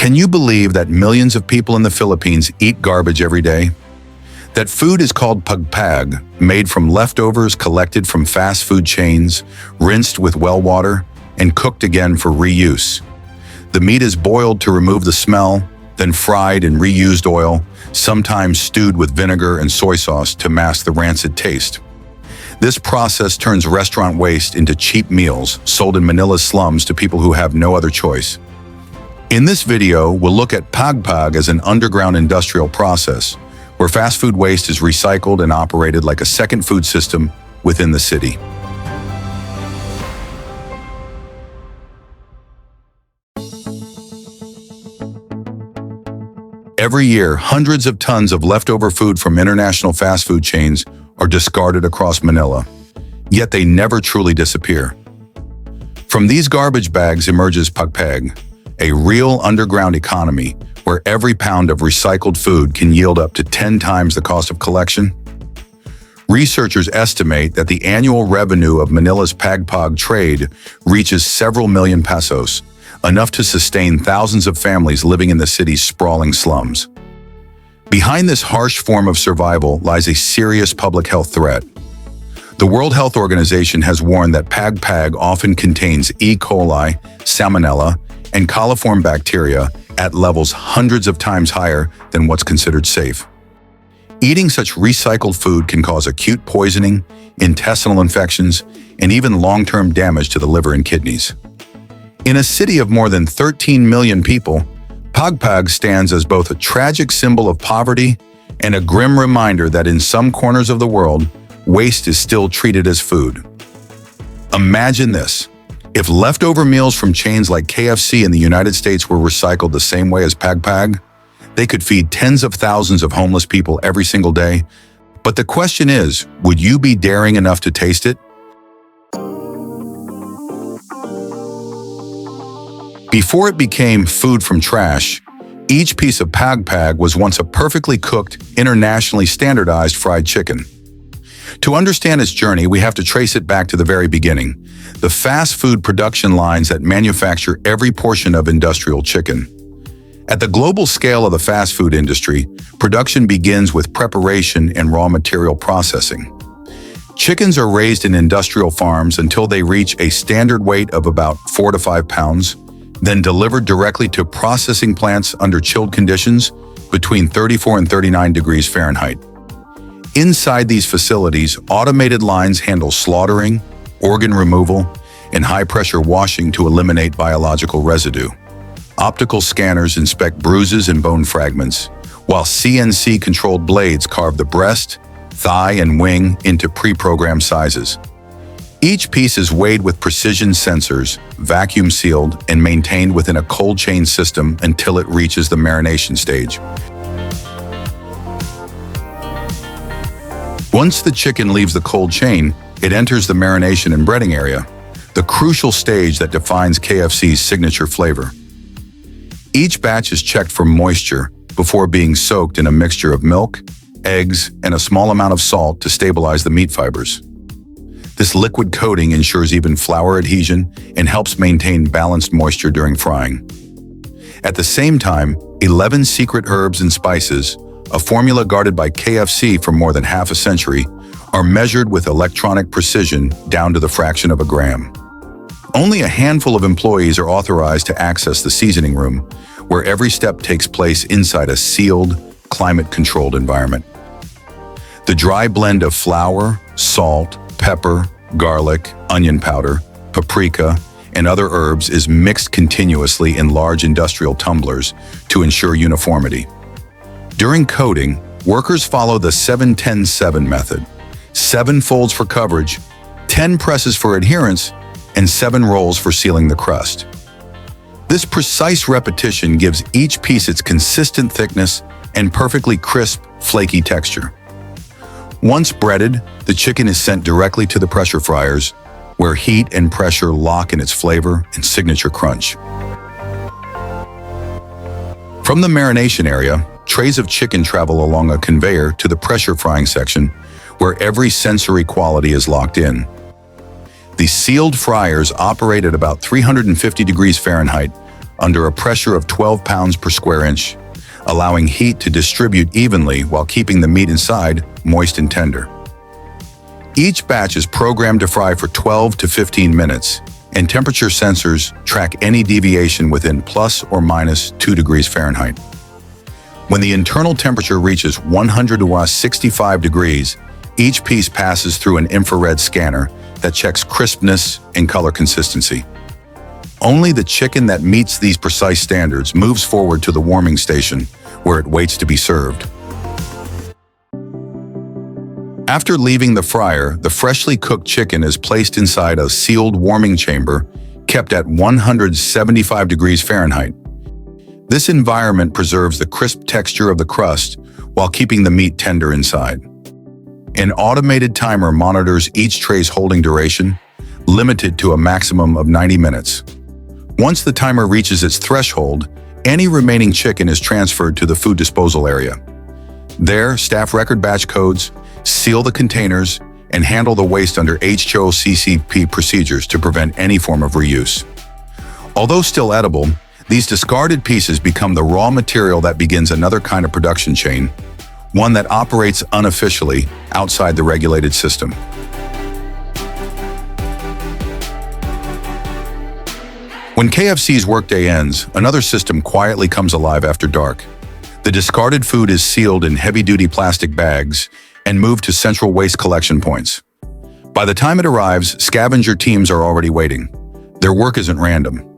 Can you believe that millions of people in the Philippines eat garbage every day? That food is called PagPag, made from leftovers collected from fast food chains, rinsed with well water, and cooked again for reuse. The meat is boiled to remove the smell, then fried in reused oil, sometimes stewed with vinegar and soy sauce to mask the rancid taste. This process turns restaurant waste into cheap meals sold in Manila's slums to people who have no other choice. In this video, we'll look at PagPag as an underground industrial process, where fast food waste is recycled and operated like a second food system within the city. Every year, hundreds of tons of leftover food from international fast food chains are discarded across Manila, yet they never truly disappear. From these garbage bags emerges PagPag, a real underground economy where every pound of recycled food can yield up to 10 times the cost of collection. Researchers estimate that the annual revenue of Manila's PagPag trade reaches several million pesos, enough to sustain thousands of families living in the city's sprawling slums. Behind this harsh form of survival lies a serious public health threat. The World Health Organization has warned that PagPag often contains E. coli, salmonella, and coliform bacteria at levels hundreds of times higher than what's considered safe. Eating such recycled food can cause acute poisoning, intestinal infections, and even long-term damage to the liver and kidneys. In a city of more than 13 million people, PagPag stands as both a tragic symbol of poverty and a grim reminder that in some corners of the world, waste is still treated as food. Imagine this. If leftover meals from chains like KFC in the United States were recycled the same way as PagPag, they could feed tens of thousands of homeless people every single day. But the question is, would you be daring enough to taste it? Before it became food from trash, each piece of PagPag was once a perfectly cooked, internationally standardized fried chicken. To understand its journey, we have to trace it back to the very beginning, the fast food production lines that manufacture every portion of industrial chicken. At the global scale of the fast food industry, production begins with preparation and raw material processing. Chickens are raised in industrial farms until they reach a standard weight of about 4 to 5 pounds, then delivered directly to processing plants under chilled conditions between 34 and 39 degrees Fahrenheit. Inside these facilities, automated lines handle slaughtering, organ removal, and high-pressure washing to eliminate biological residue. Optical scanners inspect bruises and bone fragments, while CNC-controlled blades carve the breast, thigh, and wing into pre-programmed sizes. Each piece is weighed with precision sensors, vacuum-sealed, and maintained within a cold chain system until it reaches the marination stage. Once the chicken leaves the cold chain, it enters the marination and breading area, the crucial stage that defines KFC's signature flavor. Each batch is checked for moisture before being soaked in a mixture of milk, eggs, and a small amount of salt to stabilize the meat fibers. This liquid coating ensures even flour adhesion and helps maintain balanced moisture during frying. At the same time, 11 secret herbs and spices, a formula guarded by KFC for more than half a century, are measured with electronic precision down to the fraction of a gram. Only a handful of employees are authorized to access the seasoning room, where every step takes place inside a sealed, climate-controlled environment. The dry blend of flour, salt, pepper, garlic, onion powder, paprika, and other herbs is mixed continuously in large industrial tumblers to ensure uniformity. During coating, workers follow the 7-10-7 method: 7 folds for coverage, 10 presses for adherence, and 7 rolls for sealing the crust. This precise repetition gives each piece its consistent thickness and perfectly crisp, flaky texture. Once breaded, the chicken is sent directly to the pressure fryers, where heat and pressure lock in its flavor and signature crunch. From the marination area, trays of chicken travel along a conveyor to the pressure frying section, where every sensory quality is locked in. The sealed fryers operate at about 350 degrees Fahrenheit, under a pressure of 12 pounds per square inch, allowing heat to distribute evenly while keeping the meat inside moist and tender. Each batch is programmed to fry for 12 to 15 minutes, and temperature sensors track any deviation within plus or minus 2 degrees Fahrenheit. When the internal temperature reaches 100 to 65 degrees, each piece passes through an infrared scanner that checks crispness and color consistency. Only the chicken that meets these precise standards moves forward to the warming station, where it waits to be served. After leaving the fryer, the freshly cooked chicken is placed inside a sealed warming chamber kept at 175 degrees Fahrenheit. This environment preserves the crisp texture of the crust while keeping the meat tender inside. An automated timer monitors each tray's holding duration, limited to a maximum of 90 minutes. Once the timer reaches its threshold, any remaining chicken is transferred to the food disposal area. There, staff record batch codes, seal the containers, and handle the waste under HOCCP procedures to prevent any form of reuse. Although still edible, these discarded pieces become the raw material that begins another kind of production chain, one that operates unofficially outside the regulated system. When KFC's workday ends, another system quietly comes alive after dark. The discarded food is sealed in heavy-duty plastic bags and moved to central waste collection points. By the time it arrives, scavenger teams are already waiting. Their work isn't random.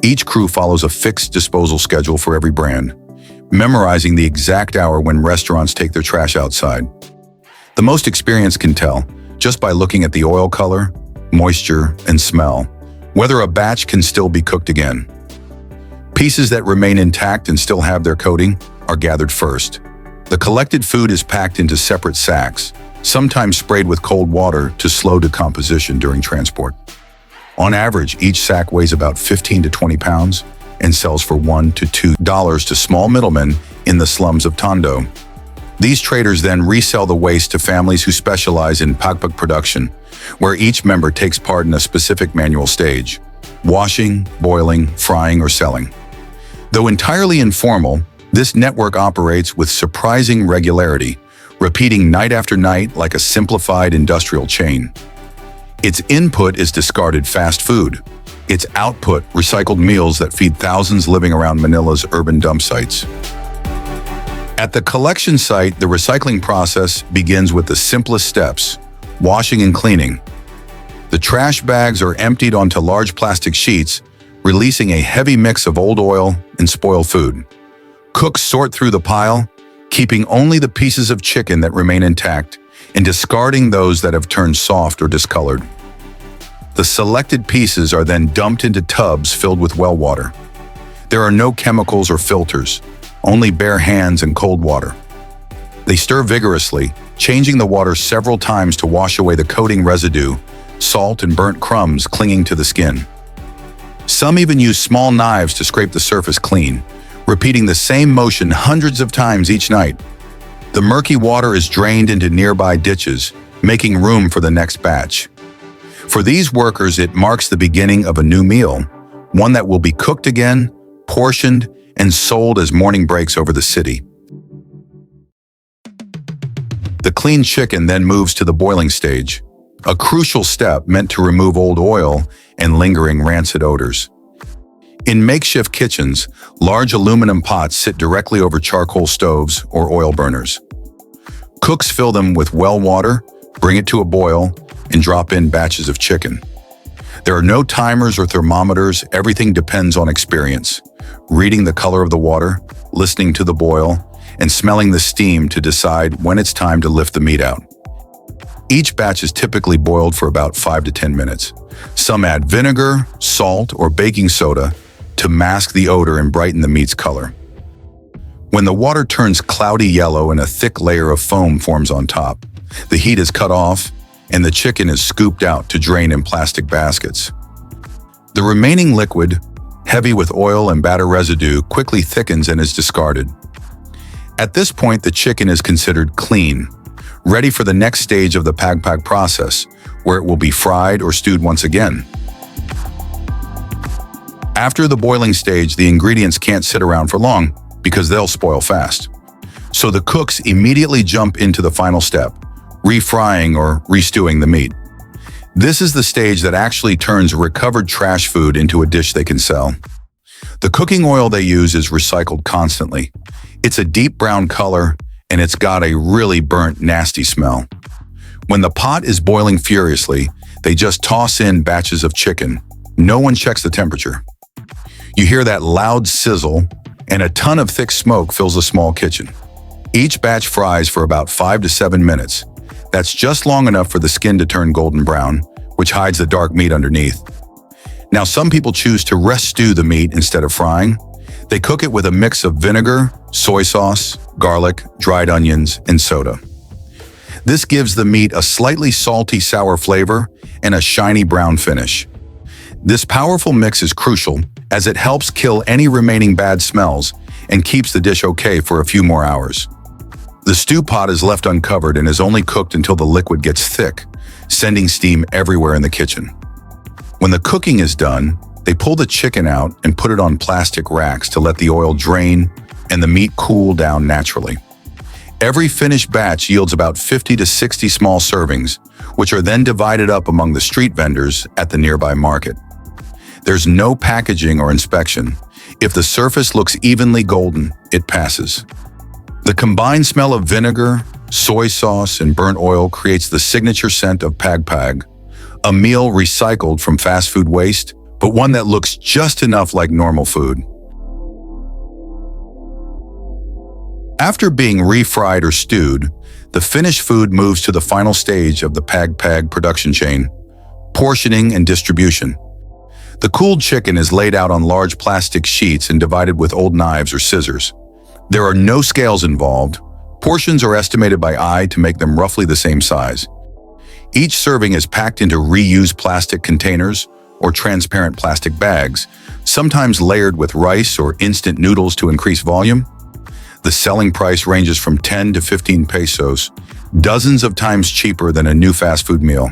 Each crew follows a fixed disposal schedule for every brand, memorizing the exact hour when restaurants take their trash outside. The most experienced can tell, just by looking at the oil color, moisture, and smell, whether a batch can still be cooked again. Pieces that remain intact and still have their coating are gathered first. The collected food is packed into separate sacks, sometimes sprayed with cold water to slow decomposition during transport. On average, each sack weighs about 15 to 20 pounds and sells for $1 to $2 to small middlemen in the slums of Tondo. These traders then resell the waste to families who specialize in PagPag production, where each member takes part in a specific manual stage: washing, boiling, frying, or selling. Though entirely informal, this network operates with surprising regularity, repeating night after night like a simplified industrial chain. Its input is discarded fast food. Its output, recycled meals that feed thousands living around Manila's urban dump sites. At the collection site, the recycling process begins with the simplest steps: washing and cleaning. The trash bags are emptied onto large plastic sheets, releasing a heavy mix of old oil and spoiled food. Cooks sort through the pile, keeping only the pieces of chicken that remain intact and discarding those that have turned soft or discolored. The selected pieces are then dumped into tubs filled with well water. There are no chemicals or filters, only bare hands and cold water. They stir vigorously, changing the water several times to wash away the coating residue, salt and burnt crumbs clinging to the skin. Some even use small knives to scrape the surface clean, repeating the same motion hundreds of times each night. The murky water is drained into nearby ditches, making room for the next batch. For these workers, it marks the beginning of a new meal, one that will be cooked again, portioned, and sold as morning breaks over the city. The clean chicken then moves to the boiling stage, a crucial step meant to remove old oil and lingering rancid odors. In makeshift kitchens, large aluminum pots sit directly over charcoal stoves or oil burners. Cooks fill them with well water, bring it to a boil, and drop in batches of chicken. There are no timers or thermometers, everything depends on experience. Reading the color of the water, listening to the boil, and smelling the steam to decide when it's time to lift the meat out. Each batch is typically boiled for about 5 to 10 minutes. Some add vinegar, salt, or baking soda to mask the odor and brighten the meat's color. When the water turns cloudy yellow and a thick layer of foam forms on top, the heat is cut off and the chicken is scooped out to drain in plastic baskets. The remaining liquid, heavy with oil and batter residue, quickly thickens and is discarded. At this point, the chicken is considered clean, ready for the next stage of the PagPag process, where it will be fried or stewed once again. After the boiling stage, the ingredients can't sit around for long because they'll spoil fast. So the cooks immediately jump into the final step, refrying or restewing the meat. This is the stage that actually turns recovered trash food into a dish they can sell. The cooking oil they use is recycled constantly. It's a deep brown color, and it's got a really burnt, nasty smell. When the pot is boiling furiously, they just toss in batches of chicken. No one checks the temperature. You hear that loud sizzle, and a ton of thick smoke fills the small kitchen. Each batch fries for about 5 to 7 minutes. That's just long enough for the skin to turn golden brown, which hides the dark meat underneath. Now, some people choose to rest stew the meat instead of frying. They cook it with a mix of vinegar, soy sauce, garlic, dried onions, and soda. This gives the meat a slightly salty, sour flavor and a shiny brown finish. This powerful mix is crucial as it helps kill any remaining bad smells and keeps the dish okay for a few more hours. The stew pot is left uncovered and is only cooked until the liquid gets thick, sending steam everywhere in the kitchen. When the cooking is done, they pull the chicken out and put it on plastic racks to let the oil drain and the meat cool down naturally. Every finished batch yields about 50 to 60 small servings, which are then divided up among the street vendors at the nearby market. There's no packaging or inspection. If the surface looks evenly golden, it passes. The combined smell of vinegar, soy sauce, and burnt oil creates the signature scent of PagPag, a meal recycled from fast food waste, but one that looks just enough like normal food. After being refried or stewed, the finished food moves to the final stage of the PagPag production chain, portioning and distribution. The cooled chicken is laid out on large plastic sheets and divided with old knives or scissors. There are no scales involved. Portions are estimated by eye to make them roughly the same size. Each serving is packed into reused plastic containers or transparent plastic bags, sometimes layered with rice or instant noodles to increase volume. The selling price ranges from 10 to 15 pesos, dozens of times cheaper than a new fast food meal.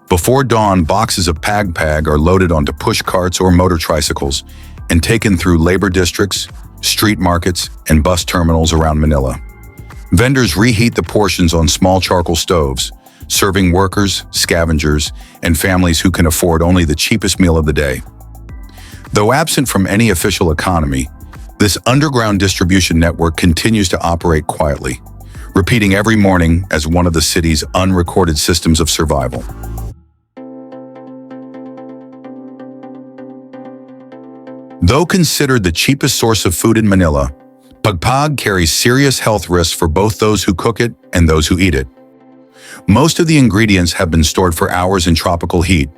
Before dawn, boxes of PagPag are loaded onto push carts or motor tricycles and taken through labor districts, street markets, and bus terminals around Manila. Vendors reheat the portions on small charcoal stoves, serving workers, scavengers, and families who can afford only the cheapest meal of the day. Though absent from any official economy, this underground distribution network continues to operate quietly, repeating every morning as one of the city's unrecorded systems of survival. Though considered the cheapest source of food in Manila, PagPag carries serious health risks for both those who cook it and those who eat it. Most of the ingredients have been stored for hours in tropical heat,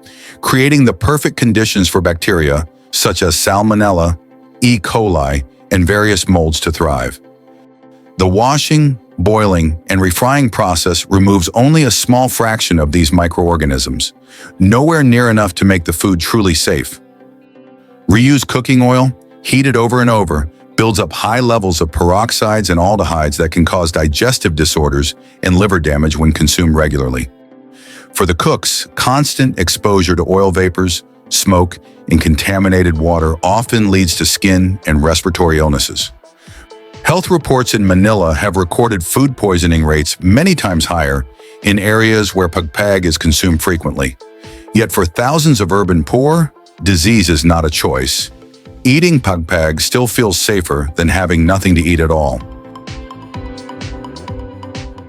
creating the perfect conditions for bacteria such as Salmonella, E. coli, and various molds to thrive. The washing, boiling, and refrying process removes only a small fraction of these microorganisms, nowhere near enough to make the food truly safe. Reused cooking oil, heated over and over, builds up high levels of peroxides and aldehydes that can cause digestive disorders and liver damage when consumed regularly. For the cooks, constant exposure to oil vapors, smoke, and contaminated water often leads to skin and respiratory illnesses. Health reports in Manila have recorded food poisoning rates many times higher in areas where PagPag is consumed frequently. Yet for thousands of urban poor, disease is not a choice. Eating PagPag still feels safer than having nothing to eat at all.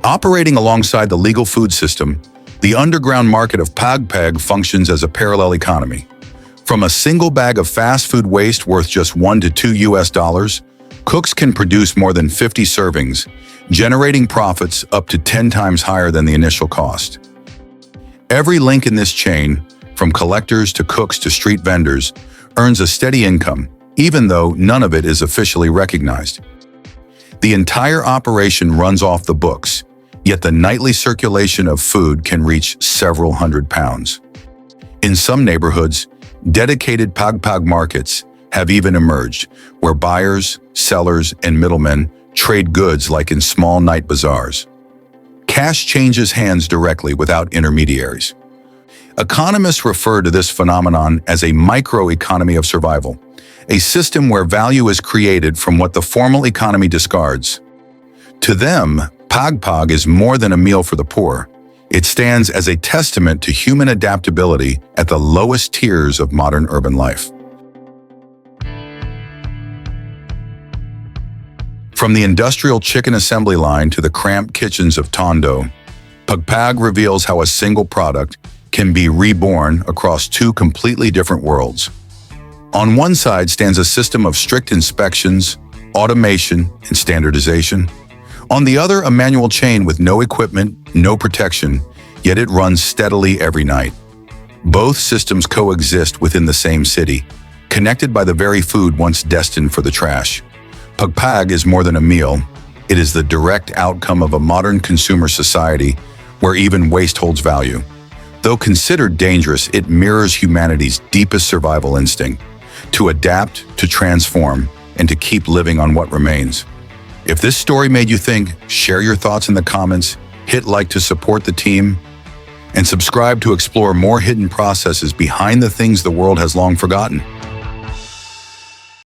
Operating alongside the legal food system, the underground market of PagPag functions as a parallel economy. From a single bag of fast food waste worth just $1 to $2, cooks can produce more than 50 servings, generating profits up to 10 times higher than the initial cost. Every link in this chain, from collectors to cooks to street vendors, earns a steady income, even though none of it is officially recognized. The entire operation runs off the books, yet the nightly circulation of food can reach several hundred pounds. In some neighborhoods, dedicated PagPag markets have even emerged, where buyers, sellers, and middlemen trade goods like in small night bazaars. Cash changes hands directly without intermediaries. Economists refer to this phenomenon as a microeconomy of survival, a system where value is created from what the formal economy discards. To them, PagPag is more than a meal for the poor. It stands as a testament to human adaptability at the lowest tiers of modern urban life. From the industrial chicken assembly line to the cramped kitchens of Tondo, PagPag reveals how a single product can be reborn across two completely different worlds. On one side stands a system of strict inspections, automation, and standardization. On the other, a manual chain with no equipment, no protection, yet it runs steadily every night. Both systems coexist within the same city, connected by the very food once destined for the trash. PagPag is more than a meal. It is the direct outcome of a modern consumer society where even waste holds value. Though considered dangerous, it mirrors humanity's deepest survival instinct: to adapt, to transform, and to keep living on what remains. If this story made you think, share your thoughts in the comments, hit like to support the team, and subscribe to explore more hidden processes behind the things the world has long forgotten.